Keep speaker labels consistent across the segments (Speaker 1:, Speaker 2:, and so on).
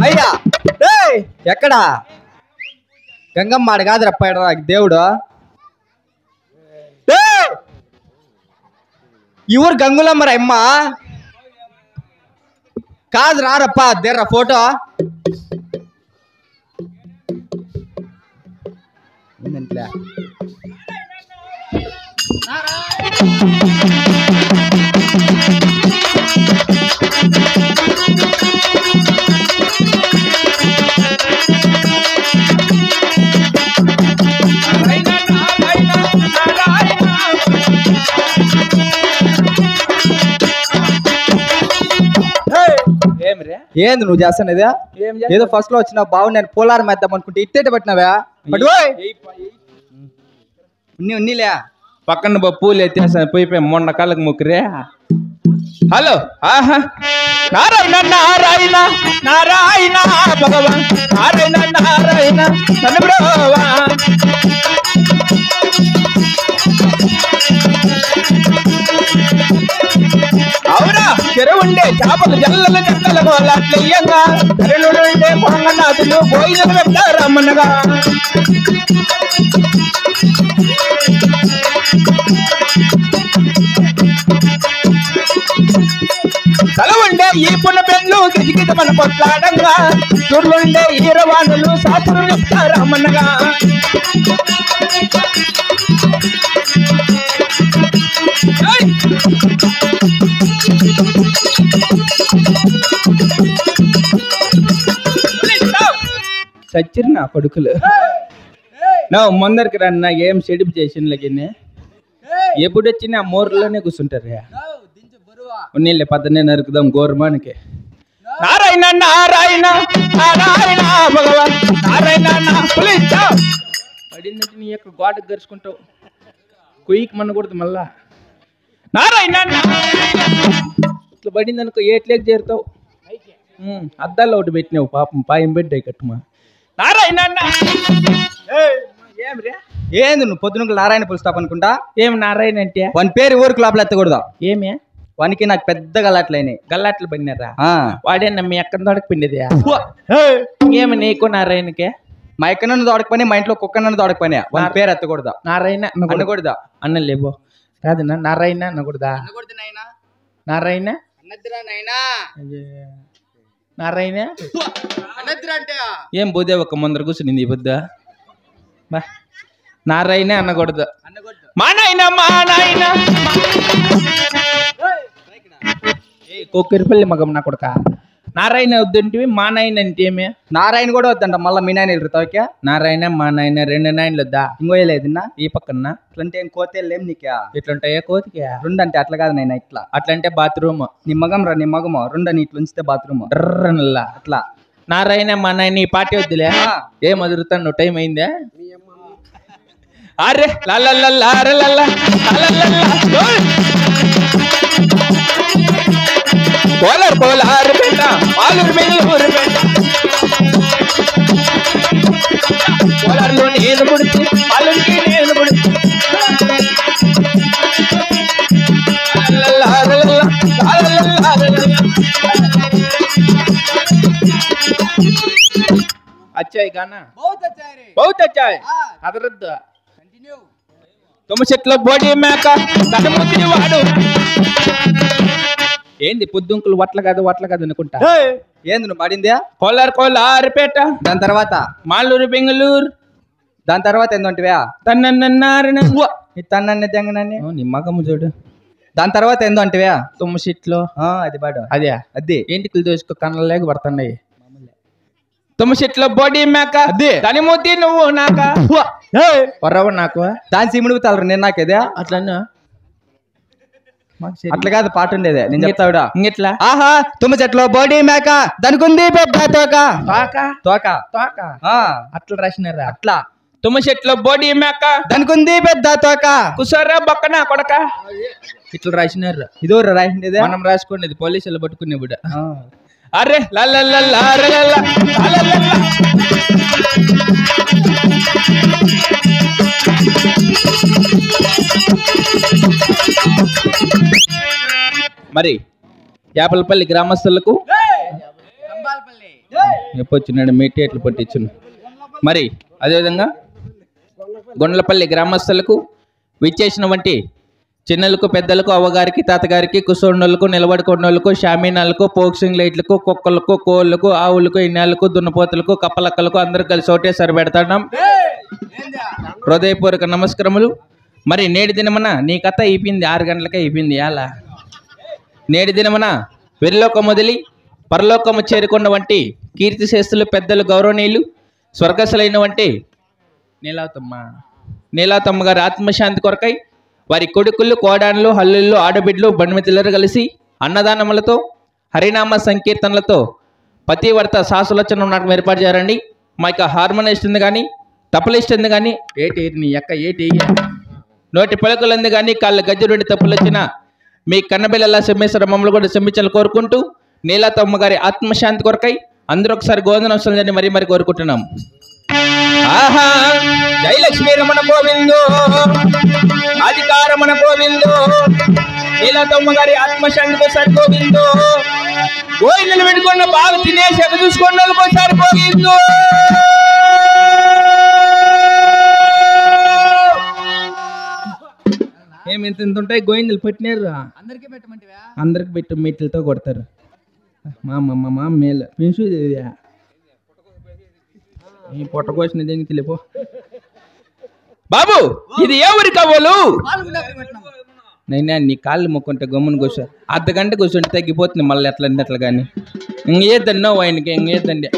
Speaker 1: అయ్యా ఎక్కడా గంగమ్మ ఆడ కాదు రప్పాడు దేవుడు ఈ ఊరు గంగులమ్మరా అమ్మ కాదు రారప్ప దేర్రా ఫోటో ఏంది నువ్వు చేస్తానది ఏదో ఫస్ట్ లో వచ్చినా బాగు నేను పోలారం వేద్దాం అనుకుంటే ఇట్టేట పట్టినావా ఉన్నీలే
Speaker 2: పక్కన పూలు ఎత్తేసాను పోయిపోయి మొన్న కాళ్ళకి ముక్కురే హలో ఆహా నారాయణ నారాయణ నారాయణ భగవాన్ నారాయణ నారాయణ నన్ను అవునా చెరువుండే చేపలు జల్లల చెక్కలకు అలాట్లయ్యంగా కరెలుండే పొంగనాథులు భోజనం పెట్టారమ్మన్నగా తలవుండే ఈ పున్న పెళ్ళు గిజిగిజ మన కొట్లాడంగా చూర్లుండే ఈరవాణులు సాపులు చెప్తారమ్మన్నగా సచ్చిరు నా కొడుకులు నా ముందరికి రన్నా ఏం సెడిపు చేసిన ఎప్పుడు వచ్చినా మోర్లోనే కూర్చుంటారు నీళ్ళే పద్దనే నరుకుదాం గోర్మానికి నారాయణ నారాయణ నారాయణ భగవాన్ నారాయణ పడిందంటే నీ యొక్క గోడకు గరుచుకుంటావు కొయ్యికి మనకూడదు మళ్ళా నారాయణ ఇట్లా పడింది అనుకో ఏట్లేకి చేరుతావు అద్దాల్లో ఒకటి పెట్టినావు పాపం పాయం పెట్టాయి కట్టుమా నారాయణ ఏమిరా
Speaker 1: ఏంది నువ్వు పొద్దున నారాయణ పులుస్తావు అనుకుంటా
Speaker 2: ఏమి నారాయణ అంటే
Speaker 1: వాని పేరు ఊరికి లోపల ఎత్తకూడదు
Speaker 2: ఏమే
Speaker 1: వానికి నాకు పెద్ద గల్లాట్లయినాయి
Speaker 2: గల్లాట్లు పడినారా వాడే మీ అక్కన తోడకు పిండిదే ఏమి నీకు నారాయణకే
Speaker 1: మా ఎక్క నన్ను తోడకపోయినా మా ఇంట్లో కుక్క నన్ను తోడకపోయినా వాని పేరు ఎత్తకూడదా
Speaker 2: నారాయణ
Speaker 1: అనకూడదా
Speaker 2: అన్న లేబో కాదన్నా నారాయణ అనకూడదా నారాయణ నారాయణ ఏం పోదే ఒక ముందర కూర్చునింది ఈ బుద్ధ బా నారాయణ అనకూడదు మా నాయన మా నాయన కొక్కిరిపల్లి మగం నా కొడుక నారాయణ వద్దంటివి మా నాయన అంటే ఏమే
Speaker 1: నారాయణ కూడా వద్దంట మళ్ళీ మీ నాయన ఎదురుతావుకే
Speaker 2: నారాయణ మా నాయన 2 నాయనలు వద్దా
Speaker 1: ఇంకో లేదన్నా
Speaker 2: ఈ పక్కన
Speaker 1: ఇట్లంటే ఏం కోతేళ్ళేం నీకే
Speaker 2: ఇట్లుంటాయా కోతికి
Speaker 1: రెండు అంటే అట్లా కాదు నైనా ఇట్లా
Speaker 2: అట్లంటే బాత్రూమ్
Speaker 1: నిమ్మగం రా నిమ్మగము రెండు అని ఇట్లా ఉంచితే బాత్రూమ్
Speaker 2: డ్రన్నల్లా
Speaker 1: అట్లా
Speaker 2: నారాయణ మా నాయన ఈ పార్టీ వద్దులే ఏం వదులుతాను టైం అయిందా అరే పోలారు పోలారు పెట్ట పాలూరు బెంగళూరు పెట్ట పోలారులో నేను పుడిచి పాలూరుకి నేను పుడిచి అచ్చాయి గానా बहुत अच्छा है అదరద్దు కంటిన్యూ తుమ్మ చెట్ల బోడి మేక తనముద్రి వాడు ఏంది పొద్దుంకులు వట్ల కాదు అనుకుంటా
Speaker 1: ఏంది నువ్వు పడిందే
Speaker 2: కోలారుపేట
Speaker 1: దాని తర్వాత
Speaker 2: మాలూరు బెంగళూరు
Speaker 1: దాని తర్వాత ఏందంటివా
Speaker 2: తన్నన్నారన
Speaker 1: తన్న జంగనని
Speaker 2: నీ మగము చూడు
Speaker 1: దాని తర్వాత ఏందో అంటివా
Speaker 2: తుమ్మ చెట్లు అది పాడు అదే అది ఏంటికలు దోసుకో కళ్ళ లేక పడుతున్నాయి తుమ్మ చెట్ల బోడి మేక దాని మూతి నువ్వు నాక వరవ నాకు
Speaker 1: దాని సిముడు తాలరు నేను నాకేదే
Speaker 2: అట్లా
Speaker 1: అట్లా కాదు పాట ఉండేది, నేను చెప్తావిడా.
Speaker 2: ఇంకెట్లా?
Speaker 1: ఆహా తుమ్మ చెట్లో బోడీ మేక దానికుంది పెద్ద తోక.
Speaker 2: తోక
Speaker 1: తోక
Speaker 2: తోక అట్లా రాసినారా?
Speaker 1: అట్లా
Speaker 2: తుమ్మ చెట్లో బోడీ మేక
Speaker 1: దానికుంది పెద్ద తోక
Speaker 2: కుసర్రా బొక్కన కొడక ఇట్లా రాసినారు.
Speaker 1: ఇదో రాసిండేదే,
Speaker 2: మనం రాసుకునేది పోలీసులు పట్టుకునే బిడ్డ. అరే లల్లల్లా అరే లల్లా లల్లల్లా. మరి యాపలపల్లి గ్రామస్తులకు ఎప్పొచ్చినాడు మేటేట్లు పట్టించును. మరి అదేవిధంగా గొండ్లపల్లి గ్రామస్తులకు విచ్చేసిన వంటి చిన్నలకు పెద్దలకు అవ్వగారికి తాతగారికి కుసోండోళ్ళకు నిలబడుకున్నోళ్ళకు షామీనాలకు పోక్సింగ్ లైట్లకు కుక్కలకు కోళ్ళకు ఆవులకు ఇన్నాళ్ళకు దున్నపోతులకు కప్పలక్కలకు అందరూ కలిసి ఒకటేసారి పెడతాం. హృదయపూర్వక నమస్కారములు. మరి నేటి దినమన నీ కథ అయిపోయింది, 6 గంటలకే అయిపోయింది. ఎలా నేటి దినమన వెర్లోకం మొదలి పరలోకము చేరుకున్న వంటి కీర్తిశేస్తులు పెద్దలు గౌరవనీయులు స్వర్గస్థులైన వంటి నీలాతమ్మ గారి ఆత్మశాంతి కొరకై వారి కొడుకులు కోడాన్లు హల్లుళ్ళు ఆడబిడ్లు బండిమిత్రులు కలిసి అన్నదానములతో హరినామ సంకీర్తనలతో పతివర్త శాసులచన నాటకం ఏర్పాటు చేయారండి. మా యొక్క హార్మోనిస్ట్ ఉంది కానీ తప్పులిస్ట్ ఉంది కానీ ఏటి నీ యొక్క ఏటి నోటి పలుకులంది కానీ కాళ్ళ గజ్జరుండి తప్పులు వచ్చిన మీ కన్నబిల్లలా సెమ్మేశ్వర మమ్మల్ని కూడా సెమ్మించాలని కోరుకుంటూ నీలాతమ్మ గారి ఆత్మశాంతి కొరకై అందరూ ఒకసారి గోధన వస్తుందని మరీ కోరుకుంటున్నాం. ఆహా జై లక్ష్మీ రమణ గోవిందో అధికారమణ గోవిందో నీలాతమ్మ గారి ఆత్మశాంతికి ఒకసారి గోవిందో. గోయిలు పెట్టుకున్న బాగా తినేసి ఎగ చూసుకున్న వాళ్ళకి ఒకసారి గోవిందో. ఏమి ఇంత ఉంటాయి గోయిందులు పెట్టినారు, అందరికి పెట్టి మెట్లతో కొడతారు. మా మేలు పెన్సు ఈ పొట్ట కోసిన దేనికి తెలిపో బాబు. ఇది ఏ ఊరి కావాలు? నైనా నీ కాళ్ళు మొక్కుంటే గమ్మున కూర్చో, అర్ధగంట కూర్చుంటే తగ్గిపోతుంది మళ్ళీ ఎట్లా కానీ. ఇంకేద్దన్నో ఆయనకి ఇంకేద్దండి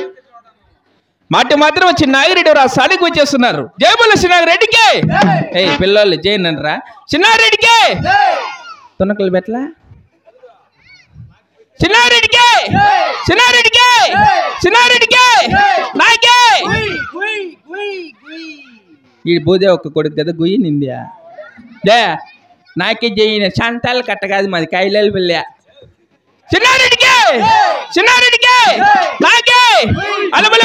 Speaker 2: మాట మాత్రం వచ్చి నాగిరెడ్డి రా సాడికి వచ్చేస్తున్నారు. జయబుల్ల చిన్నారెడ్డికే ఏ పిల్లలు జయనరా చిన్నారెడ్డికే తునకలు పెట్లా చిన్నారెడ్డికే చిన్నారెడ్డికే చిన్నారెడ్డికే నాకే ఈ బోదే ఒక్క కొడుకు కదా గుయ్యి నిందా జయ నాకే జయిన శాంతాలు కట్ట కాదు మాది కాయలాలు వెళ్ళా. చిన్నారెడ్డికే చిన్నారెడ్డికే నాకే అలబల